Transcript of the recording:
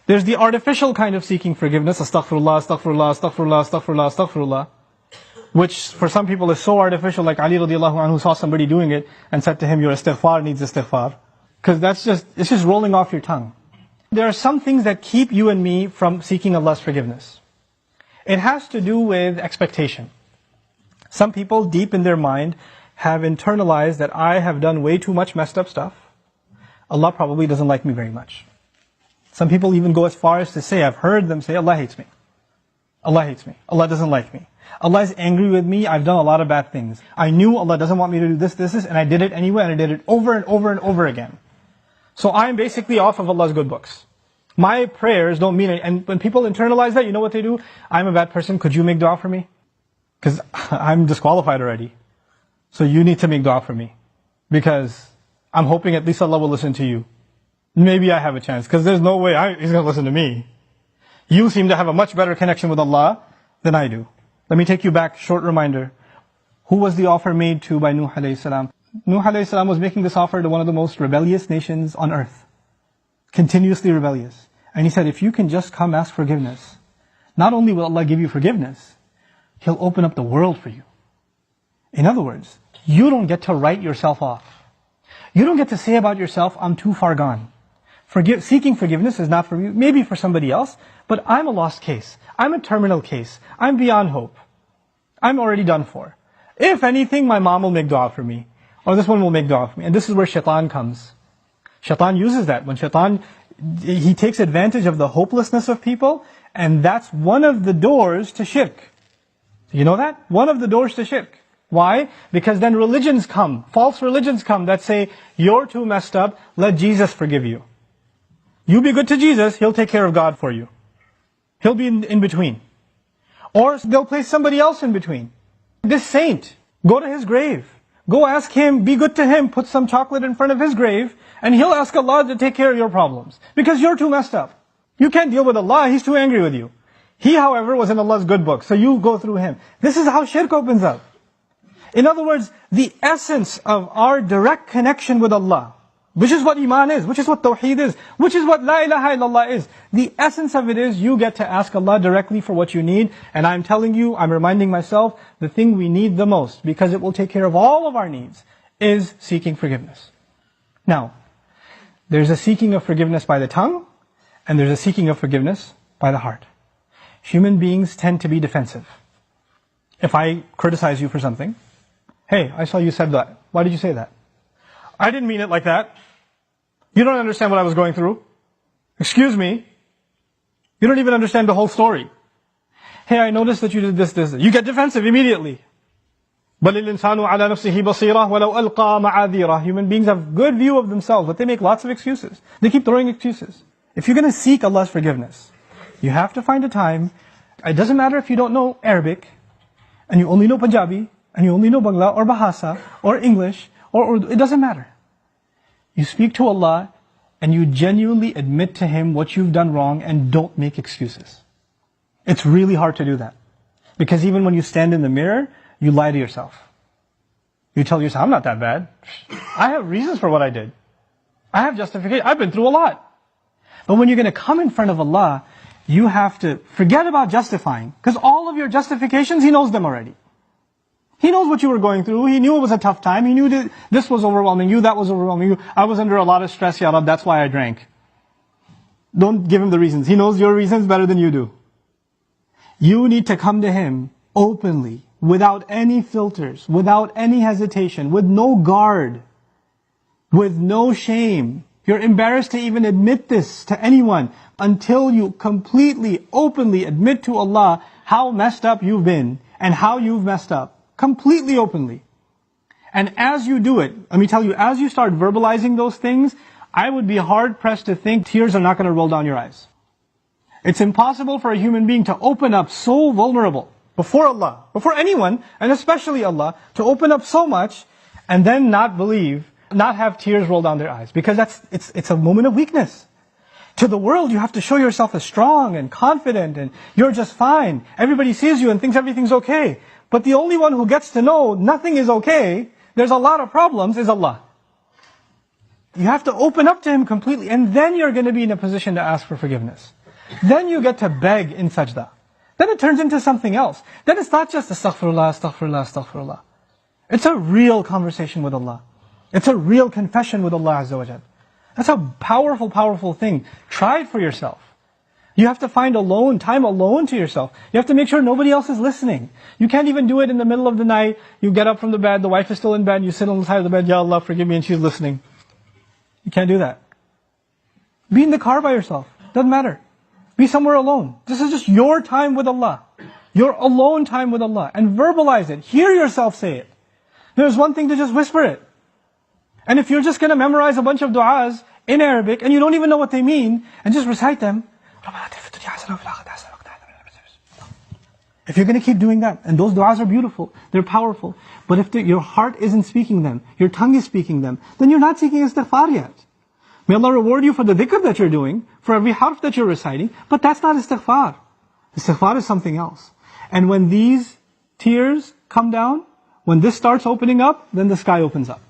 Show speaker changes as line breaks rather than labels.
There's the artificial kind of seeking forgiveness, astaghfirullah, astaghfirullah, astaghfirullah, astaghfirullah, astaghfirullah, which for some people is so artificial, like Ali radiallahu anhu saw somebody doing it and said to him, your istighfar needs istighfar. Because it's just rolling off your tongue. There are some things that keep you and me from seeking Allah's forgiveness. It has to do with expectation. Some people deep in their mind have internalized that I have done way too much messed up stuff. Allah probably doesn't like me very much. Some people even go as far as to say, I've heard them say, Allah hates me. Allah hates me. Allah doesn't like me. Allah is angry with me. I've done a lot of bad things. I knew Allah doesn't want me to do this, and I did it anyway, and I did it over and over and over again. So I'm basically off of Allah's good books. My prayers don't mean it. And when people internalize that, you know what they do? I'm a bad person. Could you make dua for me? Because I'm disqualified already. So you need to make dua for me. Because I'm hoping at least Allah will listen to you. Maybe I have a chance. Because there's no way He's going to listen to me. You seem to have a much better connection with Allah than I do. Let me take you back, short reminder. Who was the offer made to by Nuh alayhi salam? Nuh alayhi salam was making this offer to one of the most rebellious nations on earth. Continuously rebellious. And he said, if you can just come ask forgiveness, not only will Allah give you forgiveness, He'll open up the world for you. In other words, you don't get to write yourself off. You don't get to say about yourself, I'm too far gone. Seeking forgiveness is not for you, maybe for somebody else, but I'm a lost case. I'm a terminal case. I'm beyond hope. I'm already done for. If anything, my mom will make dua for me. Or this one will make dua for me. And this is where shaitan comes. Shaitan uses that. When shaitan, he takes advantage of the hopelessness of people, and that's one of the doors to shirk. You know that? One of the doors to shirk. Why? Because then religions come, false religions come that say, you're too messed up, let Jesus forgive you. You be good to Jesus, He'll take care of God for you. He'll be in between. Or they'll place somebody else in between. This saint, go to his grave. Go ask him, be good to him, put some chocolate in front of his grave, and he'll ask Allah to take care of your problems. Because you're too messed up. You can't deal with Allah, He's too angry with you. He, however, was in Allah's good book, so you go through him. This is how shirk opens up. In other words, the essence of our direct connection with Allah, which is what Iman is, which is what Tawheed is, which is what La ilaha illallah is. The essence of it is you get to ask Allah directly for what you need. And I'm telling you, I'm reminding myself, the thing we need the most, because it will take care of all of our needs, is seeking forgiveness. Now, there's a seeking of forgiveness by the tongue, and there's a seeking of forgiveness by the heart. Human beings tend to be defensive. If I criticize you for something, hey, I saw you said that. Why did you say that? I didn't mean it like that. You don't understand what I was going through. Excuse me. You don't even understand the whole story. Hey, I noticed that you did this. You get defensive immediately. بَلِ الْإِنسَانُ عَلَى نَفْسِهِ بَصِيرًا وَلَوْ أَلْقَى مَعَاذِيرًا. Human beings have good view of themselves, but they make lots of excuses. They keep throwing excuses. If you're going to seek Allah's forgiveness, you have to find a time. It doesn't matter if you don't know Arabic, and you only know Punjabi, and you only know Bangla, or Bahasa, or English, or it doesn't matter. You speak to Allah, and you genuinely admit to Him what you've done wrong, and don't make excuses. It's really hard to do that. Because even when you stand in the mirror, you lie to yourself. You tell yourself, I'm not that bad. I have reasons for what I did. I have justification. I've been through a lot. But when you're going to come in front of Allah, you have to forget about justifying. Because all of your justifications, He knows them already. He knows what you were going through. He knew it was a tough time. He knew that this was overwhelming you, that was overwhelming you. I was under a lot of stress, Ya Rab, that's why I drank. Don't give Him the reasons. He knows your reasons better than you do. You need to come to Him openly, without any filters, without any hesitation, with no guard, with no shame. You're embarrassed to even admit this to anyone until you completely, openly admit to Allah how messed up you've been and how you've messed up. Completely openly. And as you do it, let me tell you, as you start verbalizing those things, I would be hard pressed to think tears are not going to roll down your eyes. It's impossible for a human being to open up so vulnerable before Allah, before anyone, and especially Allah, to open up so much and then not believe, not have tears roll down their eyes. Because it's a moment of weakness. To the world, you have to show yourself as strong and confident and you're just fine. Everybody sees you and thinks everything's okay. But the only one who gets to know nothing is okay, there's a lot of problems, is Allah. You have to open up to Him completely, and then you're going to be in a position to ask for forgiveness. Then you get to beg in sajda. Then it turns into something else. Then it's not just astaghfirullah, astaghfirullah, astaghfirullah. It's a real conversation with Allah. It's a real confession with Allah Azza wa Jal. That's a powerful, powerful thing. Try it for yourself. You have to find time alone to yourself. You have to make sure nobody else is listening. You can't even do it in the middle of the night. You get up from the bed, the wife is still in bed, you sit on the side of the bed, Ya Allah, forgive me, and she's listening. You can't do that. Be in the car by yourself. Doesn't matter. Be somewhere alone. This is just your time with Allah. Your alone time with Allah. And verbalize it. Hear yourself say it. There's one thing to just whisper it. And if you're just going to memorize a bunch of du'as in Arabic, and you don't even know what they mean, and just recite them, if you're going to keep doing that, and those du'as are beautiful, they're powerful, but if your heart isn't speaking them, your tongue is speaking them, then you're not seeking istighfar yet. May Allah reward you for the dhikr that you're doing, for every harf that you're reciting, but that's not istighfar. Istighfar is something else. And when these tears come down, when this starts opening up, then the sky opens up.